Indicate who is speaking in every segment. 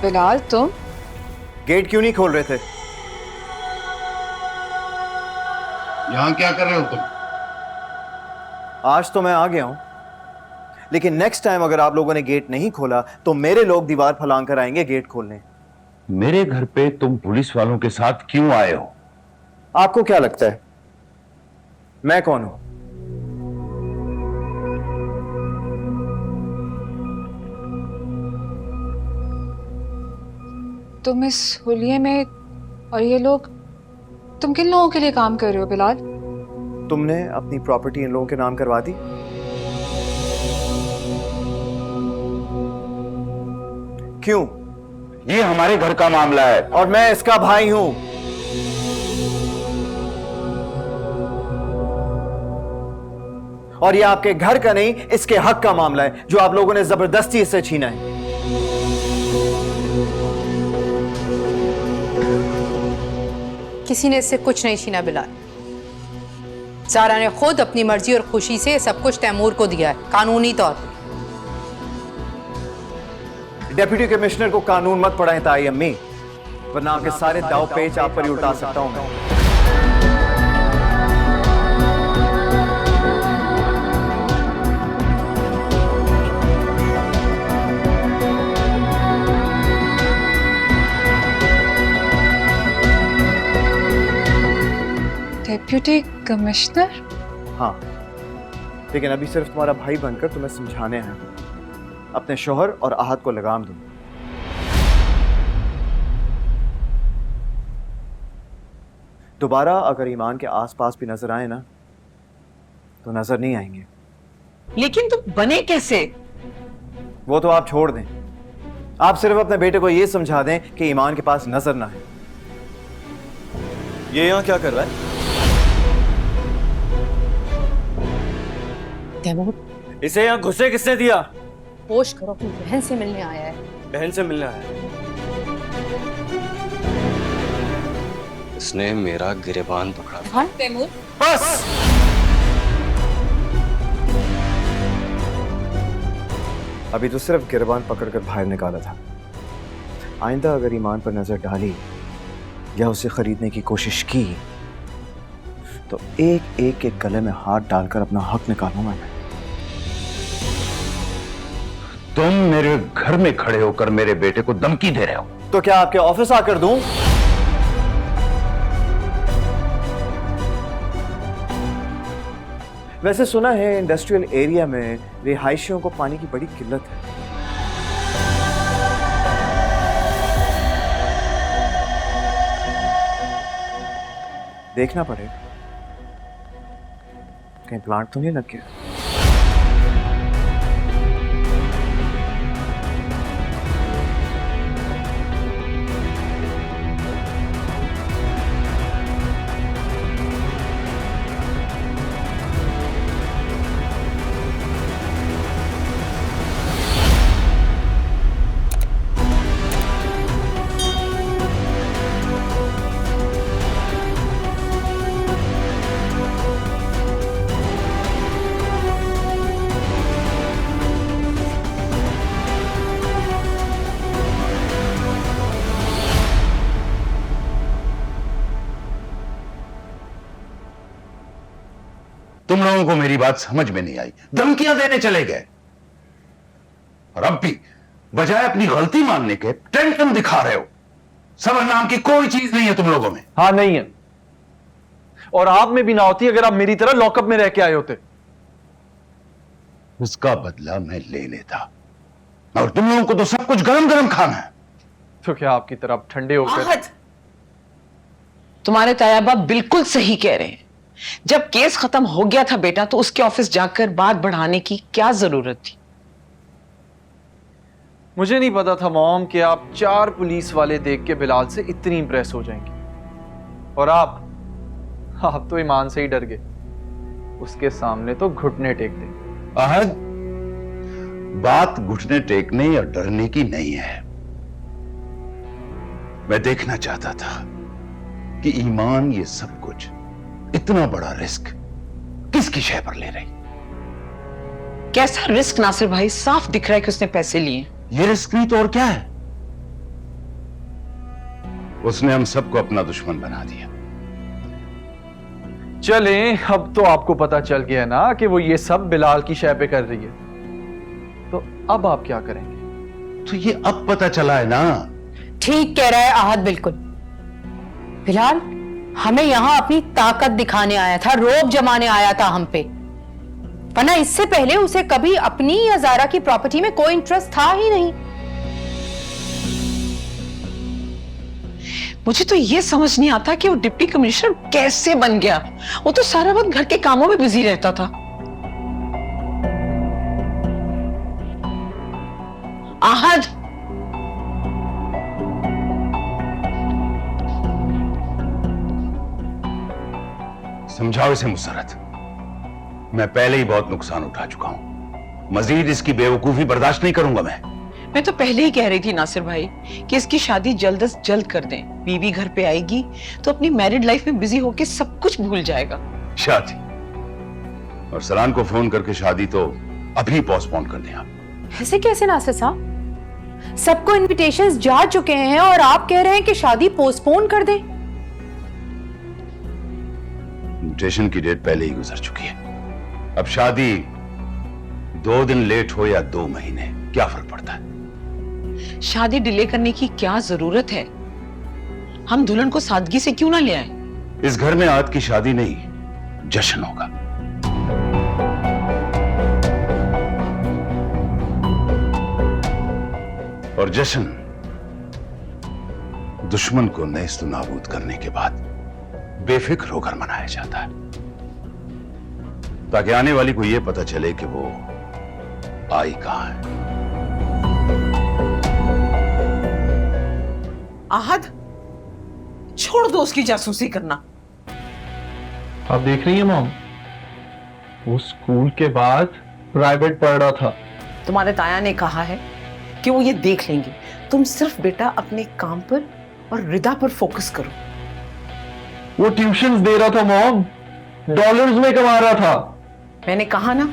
Speaker 1: बिलाल तुम
Speaker 2: गेट क्यों नहीं खोल रहे थे?
Speaker 3: यहां क्या कर रहे हो तुम?
Speaker 2: आज तो मैं आ गया हूं, लेकिन नेक्स्ट टाइम अगर आप लोगों ने गेट नहीं खोला तो मेरे लोग दीवार फलांग कर आएंगे गेट खोलने।
Speaker 4: मेरे घर पे तुम पुलिस वालों के साथ क्यों आए हो?
Speaker 2: आपको क्या लगता है मैं कौन हूं?
Speaker 1: तुम इस हुलिये में और ये लोग, तुम किन लोगों के लिए काम कर रहे हो बिलाल?
Speaker 2: तुमने अपनी प्रॉपर्टी इन लोगों के नाम करवा दी? क्यों?
Speaker 4: ये हमारे घर का मामला है
Speaker 2: और मैं इसका भाई हूं। और ये आपके घर का नहीं, इसके हक का मामला है जो आप लोगों ने जबरदस्ती इससे छीना है।
Speaker 5: किसी ने इससे कुछ नहीं छीना बिलाल। सारा ने खुद अपनी मर्जी और खुशी से सब कुछ तैमूर को दिया है, कानूनी तौर पे।
Speaker 2: डिप्टी कमिश्नर को कानून मत पढ़ाएं ताई अम्मी, वरना आपके सारे दाव पेच आप पर ही उल्टा सकता हूं मैं।
Speaker 1: Deputy commissioner?
Speaker 2: हाँ, लेकिन अभी सिर्फ तुम्हारा भाई बनकर तुम्हें समझाने आया हूं। अपने शोहर और आहत को लगाम दो। दोबारा अगर ईमान के आसपास भी नजर आए ना तो नजर नहीं आएंगे।
Speaker 6: लेकिन तुम बने कैसे?
Speaker 2: वो तो आप छोड़ दें, आप सिर्फ अपने बेटे को यह समझा दें कि ईमान के पास नजर ना है। ये यहां क्या कर रहा है?
Speaker 7: इसे यहाँ घुसे किसने दिया?
Speaker 5: होश करो, अपनी बहन से मिलने आया है।
Speaker 7: बहन से मिलना है। इसने मेरा गिरेबान पकड़ा।
Speaker 5: हाँ तैमूर,
Speaker 7: बस।
Speaker 2: अभी तो सिर्फ गिरबान पकड़कर बाहर निकाला था। आइंदा अगर ईमान पर नजर डाली या उसे खरीदने की कोशिश की तो एक एक के गले में हाथ डालकर अपना हक निकालूंगा मैं।
Speaker 4: तुम मेरे घर में खड़े होकर मेरे बेटे को धमकी दे रहे हो।
Speaker 2: तो क्या आपके ऑफिस आकर दूं? वैसे सुना है इंडस्ट्रियल एरिया में रिहायशियों को पानी की बड़ी किल्लत है। देखना पड़ेगा कहीं प्लांट तो नहीं लग गया।
Speaker 4: तुम लोगों को मेरी बात समझ में नहीं आई, धमकियां देने चले गए। और अब भी बजाय अपनी गलती मानने के टेंशन दिखा रहे हो। सबर नाम की कोई चीज नहीं है तुम लोगों में।
Speaker 8: हाँ नहीं है, और आप में भी ना होती अगर आप मेरी तरह लॉकअप में रह के आए होते।
Speaker 4: उसका बदला मैं ले लेता, और तुम लोगों को तो सब कुछ गरम गरम खाना है।
Speaker 8: तो क्या आपकी तरफ ठंडे होकर?
Speaker 6: आहत, तुम्हारे तायाबा बिल्कुल सही कह रहे हैं। जब केस खत्म हो गया था बेटा, तो उसके ऑफिस जाकर बात बढ़ाने की क्या जरूरत थी?
Speaker 8: मुझे नहीं पता था मॉम कि आप 4 पुलिस वाले देख के बिलाल से इतनी इंप्रेस हो जाएंगी। और आप तो ईमान से ही डर गए। उसके सामने तो घुटने टेक दे।
Speaker 4: अहद, बात घुटने टेकने या डरने की नहीं है। मैं देखना चाहता था कि ईमान ये सब कुछ, इतना बड़ा रिस्क किसकी शय पर ले रही।
Speaker 6: कैसा रिस्क नासिर भाई? साफ दिख रहा है कि उसने पैसे लिए।
Speaker 4: ये रिस्क नहीं तो और क्या है? उसने हम सबको अपना दुश्मन बना दिया।
Speaker 8: चले, अब तो आपको पता चल गया ना कि वो ये सब बिलाल की शय पे कर रही है, तो अब आप क्या करेंगे?
Speaker 4: तो ये अब पता चला है ना।
Speaker 5: ठीक कह रहा है आहद, बिल्कुल। फिलहाल हमें यहां अपनी ताकत दिखाने आया था, रोब जमाने आया था हम पे, वरना इससे पहले उसे कभी अपनी या जारा की प्रॉपर्टी में कोई इंटरेस्ट था ही नहीं।
Speaker 6: मुझे तो ये समझ नहीं आता कि वो डिप्टी कमिश्नर कैसे बन गया। वो तो सारा वक्त घर के कामों में बिजी रहता था। आहद,
Speaker 4: समझाओ इसे मुसरत, मैं पहले ही बहुत नुकसान उठा चुका हूं, मजीद इसकी बेवकूफी बर्दाश्त नहीं करूंगा मैं
Speaker 6: तो पहले ही कह रही थी नासिर भाई कि इसकी शादी जल्द से जल्द कर दें। बीवी घर पे आएगी तो अपनी मैरिड लाइफ में बिजी होके सब कुछ भूल जाएगा।
Speaker 4: शादी, और सरान को फोन करके शादी तो अभी पोस्टपोन कर दें आप।
Speaker 5: ऐसे कैसे नासिर साहब, सबको इनविटेशंस जा चुके हैं और आप कह रहे हैं कि शादी पोस्टपोन कर दें?
Speaker 4: इन्विटेशन की डेट पहले ही गुजर चुकी है। अब शादी 2 दिन लेट हो या 2 महीने, क्या फर्क पड़ता है?
Speaker 6: शादी डिले करने की क्या जरूरत है? हम दुल्हन को सादगी से क्यों ना ले आए?
Speaker 4: इस घर में आज की शादी नहीं, जश्न होगा। और जश्न दुश्मन को नेस्त नाबूद करने के बाद बेफिक्र होकर मनाया जाता है, ताकि आने वाली को यह पता चले कि वो आई कहां है।
Speaker 6: आहद, छोड़ दो उसकी जासूसी करना।
Speaker 8: आप देख रही है मॉम, वो स्कूल के बाद प्राइवेट पढ़ रहा था।
Speaker 6: तुम्हारे ताया ने कहा है कि वो ये देख लेंगे। तुम सिर्फ बेटा अपने काम पर और रिदा पर फोकस करो।
Speaker 8: वो ट्यूशंस दे रहा था मॉम, डॉलर्स में कमा रहा था।
Speaker 6: मैंने कहा ना,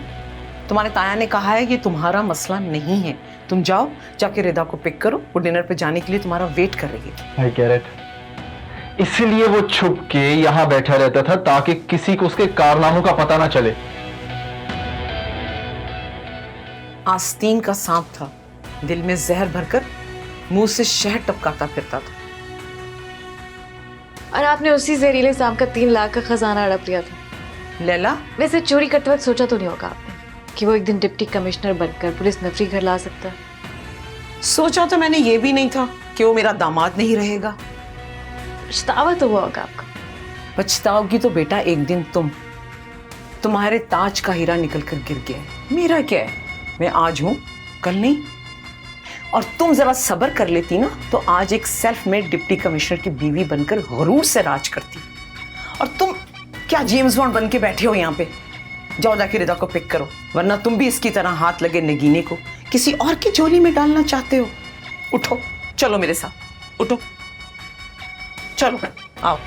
Speaker 6: तुम्हारे ताया ने कहा है कि तुम्हारा मसला नहीं है। तुम जाओ, जाके रिदा को पिक करो, वो डिनर पे जाने के लिए तुम्हारा वेट कर रही है।
Speaker 8: I get it. इसीलिए वो छुप के यहां बैठा रहता था ताकि किसी को उसके कारनामों का पता ना चले।
Speaker 6: आस्तीन का सांप था, दिल में जहर भरकर मुंह से शहद टपकाता फिरता था।
Speaker 1: और आपने उसी जहरीले सांप का 3 लाख का खजाना हड़प लिया था।
Speaker 6: लैला,
Speaker 1: वैसे चोरी करते वक्त सोचा तो नहीं होगा आपने कि वो एक दिन डिप्टी कमिश्नर बनकर पुलिस नफरी घर ला सकता है?
Speaker 6: सोचा तो मैंने ये भी नहीं था कि वो मेरा दामाद नहीं रहेगा।
Speaker 1: पछतावा तो हुआ होगा आपका।
Speaker 6: पछताओगी तो बेटा एक दिन तुम्हारे ताज का हीरा निकल कर गिर गया है। मेरा क्या है, मैं आज हूं, कल नहीं। और तुम जरा सब्र कर लेती ना तो आज एक सेल्फ मेड डिप्टी कमिश्नर की बीवी बनकर गुरूर से राज करती। और तुम क्या जेम्स बॉन्ड बन के बैठे हो यहाँ पे? जाओ जाके रिदा को पिक करो, वरना तुम भी इसकी तरह हाथ लगे नगीने को किसी और की झोली में डालना चाहते हो। उठो, चलो मेरे साथ, उठो, चलो आओ।